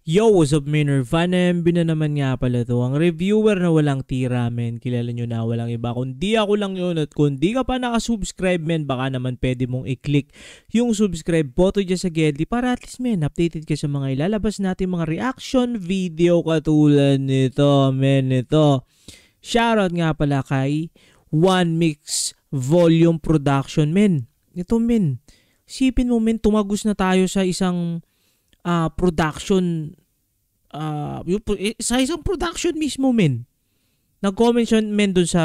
Yo, what's up, Miner? Vanem, na naman nga pala to. Ang reviewer na walang tira, men. Kilala nyo na, walang iba. Kundi ako lang yun. At kung di ka pa nakasubscribe, men, baka naman pwede mong i-click yung subscribe button dyan sa Gedli para at least, men, updated ka sa mga ilalabas natin mga reaction video katulad nito, men. Ito. Shoutout nga pala kay One Mix Volume Production, men. Ito, men. Sipin mo, men, tumagos na tayo sa isang production sa isang production mismo, men. Nag-comment siya, men, dun sa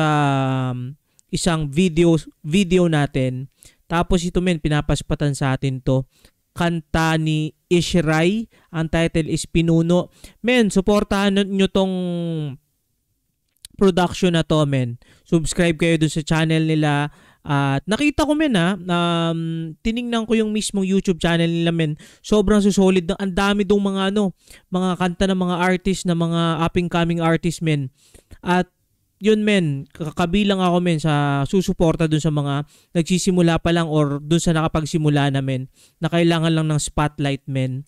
isang video natin. Tapos ito, men, pinapaspatan sa atin to. Kanta ni Ishray. Ang title is Pinuno. Men, supportahan nyo tong production na to, men. Subscribe kayo dun sa channel nila. At nakita ko, men, tiningnan ko yung mismong YouTube channel nila, men. Sobrang susolid. Ang dami dong mga mga kanta ng mga artist, na mga up and coming artist, men. At yun, men, kabilang ako, men, sa susuporta dun sa mga nagsisimula pa lang or dun sa nakapagsimula na, men, na kailangan lang ng spotlight, men,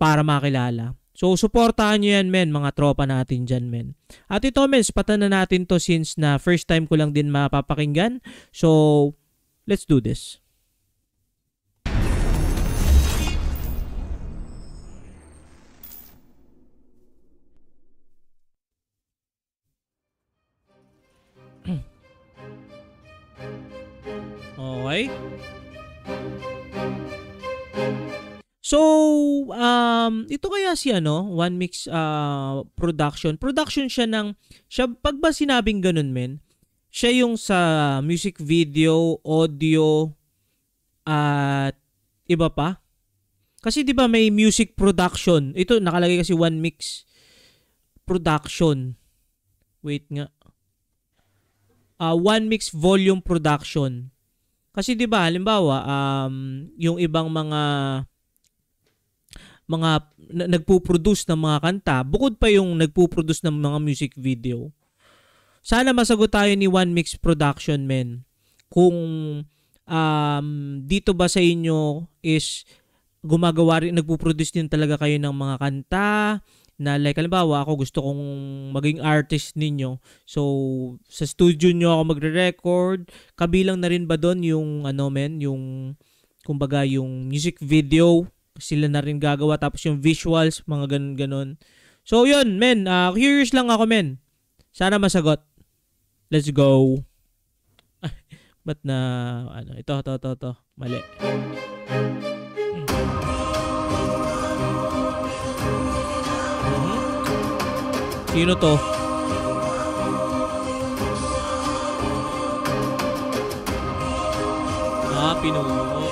para makilala. So, suportahan nyo yan, men, mga tropa natin dyan, men. At ito, men, spatan na natin to since na first time ko lang din mapapakinggan. So, let's do this. Okay. So, ito kaya si One Mix production. Production siya pag ba sinabing ganun, men, siya yung sa music video, audio, at iba pa. Kasi 'di ba may music production. Ito nakalagay kasi One Mix production. Wait nga. One Mix volume production. Kasi 'di ba halimbawa yung ibang mga nagpo-produce ng mga kanta, bukod pa yung nagpo-produce ng mga music video. Sana masagot tayo ni One Mix Production, men. Kung dito ba sa inyo is gumagawa rin, nagpo-produce din talaga kayo ng mga kanta na like halimbawa ako gusto kong maging artist ninyo. So sa studio nyo ako magre-record, kabilang na rin ba doon yung men, yung kumbaga yung music video sila na rin gagawa, tapos yung visuals, mga ganun. So yun, men, curious lang ako, men. Sana masagot. Let's go. Ba't na ito mali. Sino to? Pinuno.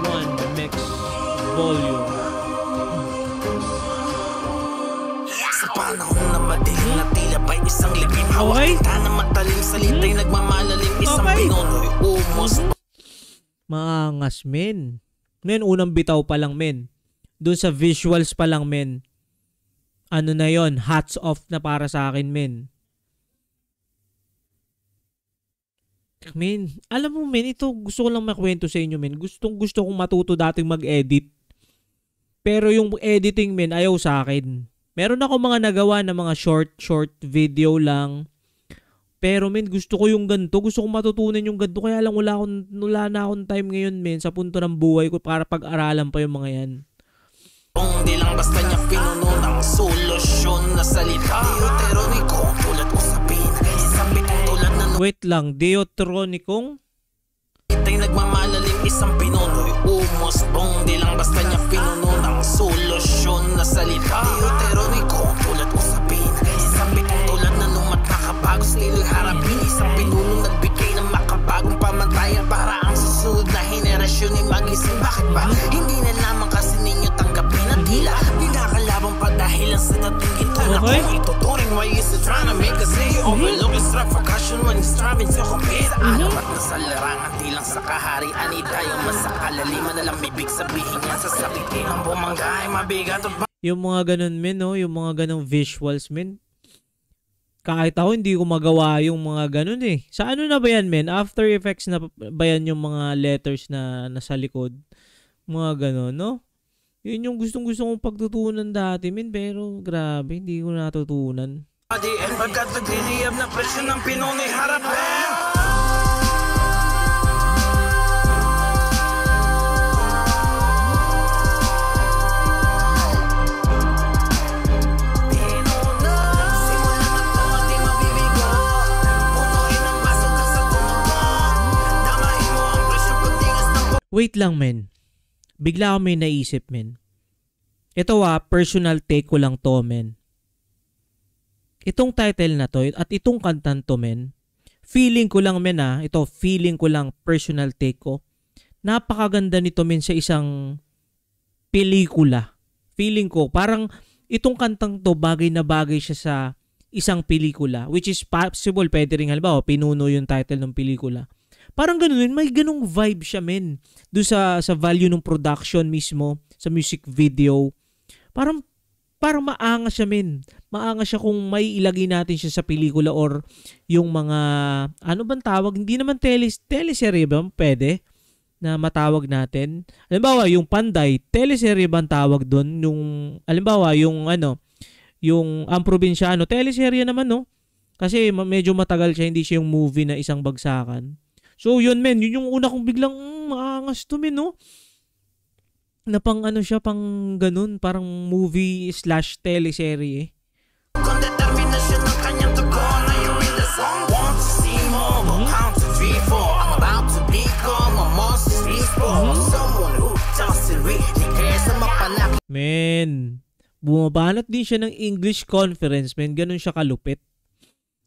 One Mix Volume. Sa panahon na madilim na tila ba'y isang lipim. Hawak kita na matalim, salita'y nagmamalalim. Isang pinuno'y umos. Maangas, men. Men, unang bitaw pa lang, men. Doon sa visuals pa lang, men. Ano na yon, hats off na para sa akin, men. Men, alam mo, men, ito gusto ko lang makwento sa inyo, men. Gusto kong matuto dating mag-edit. Pero yung editing, men, ayaw sa akin. Meron ako mga nagawa na mga short video lang. Pero, men, gusto ko yung ganito. Gusto kong matutunan yung ganito. Kaya lang wala na akong time ngayon, men, sa punto ng buhay ko para pag-aralan pa yung mga yan. Hindi lang basta niya pinuno ng solusyon na salita. Deuteronicong tulad usapin. Isang bitong tulad na wait lang, Deuteronicong? Ita'y nagmamalalim, isang pinuno'y umos. Hindi lang basta niya pinuno ng solusyon na salita. Deuteronicong tulad usapin. Isang bitong tulad na numat nakabago, stilo'y harapin. Isang pinuno nagbigay ng makabagong pamantayan para ang susunod na henerasyon ay magising. Bakit ba? Hindi na lamang kasi ninyo tanggapin na tila pinakalaban pa dahil ang sa dating ginto na kung ituturing. Why is it trying to make us say overlook is provocation when he's striving to compare. Alamat na sa larangan, di lang sa kaharian. Itayo mas sa kalaliman na lang ibig sabihin yan. Sa sabitin ang bumangga ay mabigat. Yung mga ganun, men, no? Yung mga ganung visuals, men. Kahit ako hindi ko magawa yung mga ganun eh. Sa ano na ba yan, men? After Effects na ba yan yung mga letters na nasa likod? Mga ganun, no? Yun yung gustong-gusto kong pagtutunan dati, men. Pero grabe, hindi ko natutunan. ADN pagkat nagliliyab na presyo ng Pinoy harapin. Wait lang, men. Bigla ako may naisip, men. Ito personal take ko lang to, men. Itong title na to at itong kantan to, men. Feeling ko lang, men, ito, feeling ko lang, personal take ko. Napakaganda nito, men, sa isang pelikula. Feeling ko, parang itong kantang to, bagay na bagay siya sa isang pelikula. Which is possible, pwede rin, halimbawa, pinuno yung title ng pelikula. Parang ganun, may ganung vibe siya, men. Doon sa value ng production mismo, sa music video. Parang maangas siya, men. Maangas siya kung may ilagay natin siya sa pelikula or yung mga, ano bang tawag? Hindi naman teleserye ba? Pwede na matawag natin. Halimbawa, yung Panday, teleserye ba ang tawag doon? Yung, halimbawa, yung Ang Probinsyano, teleserye naman, no? Kasi medyo matagal siya, hindi siya yung movie na isang bagsakan. So yun, men, yun yung una kong biglang maangas to, men, no? Na pang siya, pang ganun, parang movie / teleserye. Kung determinasyon ng kanyang tugon na you're in the song. Want to see more, go count to 3, 4. I'm about to become a monster street for someone who doesn't really care sa mapanakit. Men, bumabanat din siya ng English conference, men, ganun siya kalupit.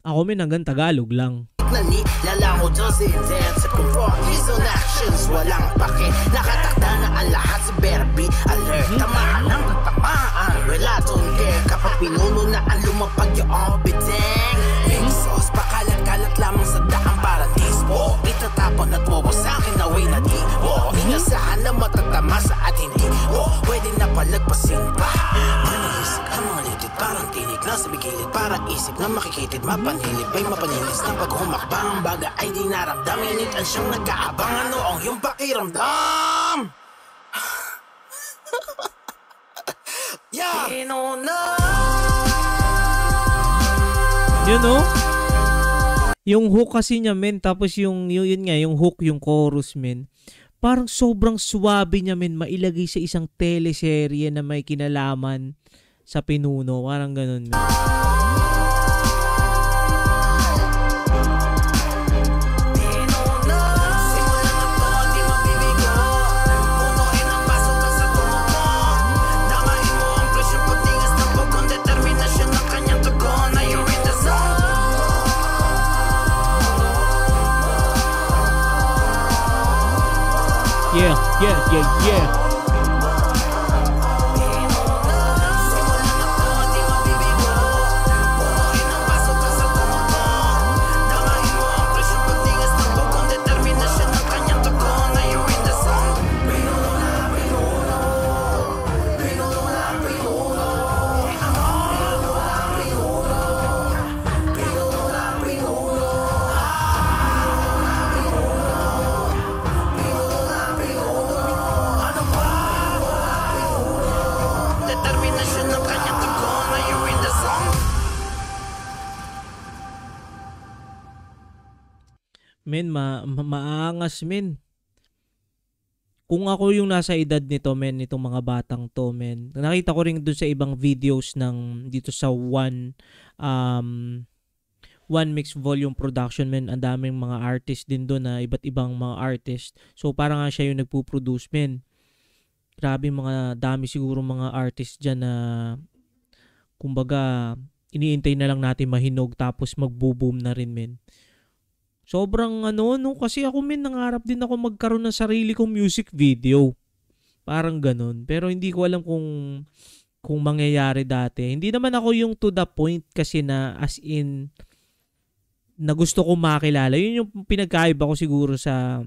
Ako, men, hanggang Tagalog lang. Nilalango doesn't dare to confront his own actions. Walang pake, nakatakda na ang lahat sa Berbi alert. Tamaan ang tamaan, wala don't care. Kapag pinuno na ang lumapag yung biteng. Big sauce, pakalat-kalat lamang sa daan para dispo. Itatapon at bobo sa akin na way na di inasahan na matatama sa at hindi pwede na palagpasin pa. Manilisik ang mga litit, parang tinig na sa bigilid. Para isip na makikitid, mapanilip ay mapanilis na pag humakbang ang baga ay di naramdam. Initan siyang nag-aabangan noong yung pakiramdam. Yeah. You know? Yung hook kasi niya, men, tapos yun nga, yung hook, yung chorus, men. Parang sobrang swabe niya, men, mailagay sa isang teleserye na may kinalaman sa pinuno. Parang ganun, men. Yeah. Men, maangas, men. Kung ako yung nasa edad nito, men, itong mga batang to, men. Nakita ko rin dun sa ibang videos ng dito sa One Mix Volume Production, men. Ang daming mga artist din doon na iba't ibang mga artist. So parang nga siya yung nagpo-produce, men. Grabe, mga dami siguro mga artist dyan na kumbaga iniintay na lang natin mahinog tapos magbo-boom na rin, men. Sobrang kasi ako, men, nangarap din ako magkaroon ng sarili kong music video. Parang ganun. Pero hindi ko alam kung mangyayari dati. Hindi naman ako yung to the point kasi na as in na gusto ko makilala. Yun yung pinagkaiba ko siguro sa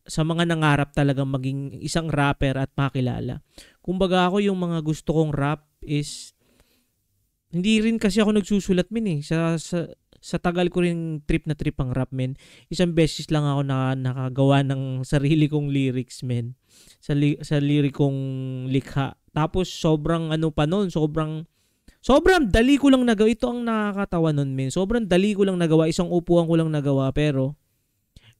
mga nangarap talagang maging isang rapper at makilala. Kumbaga ako yung mga gusto kong rap is hindi rin kasi ako nagsusulat, men, eh. sa tagal ko rin trip na trip ang rap, men. Isang beses lang ako nakagawa ng sarili kong lyrics, men. Sa lirikong likha. Tapos sobrang ano pa noon, sobrang dali ko lang nagawa. Ito ang nakakatawa nun, men. Sobrang dali ko lang nagawa. Isang upuan ko lang nagawa, pero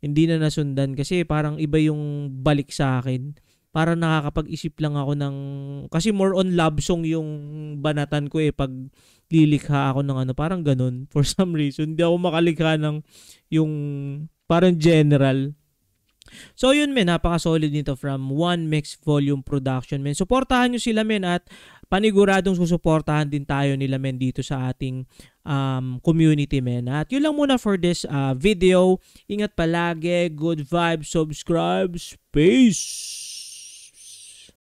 hindi na nasundan kasi parang iba yung balik sa akin. Parang nakakapag-isip lang ako ng... Kasi more on love song yung banatan ko pag lilikha ako ng ano. Parang ganun. For some reason, hindi ako makalikha ng yung parang general. So yun, men, napaka-solid nito from One Mix Volume Production, men. Suportahan nyo sila, men, at paniguradong susuportahan din tayo nila, men, dito sa ating community, men. At yun lang muna for this video. Ingat palagi, good vibes, subscribe, peace!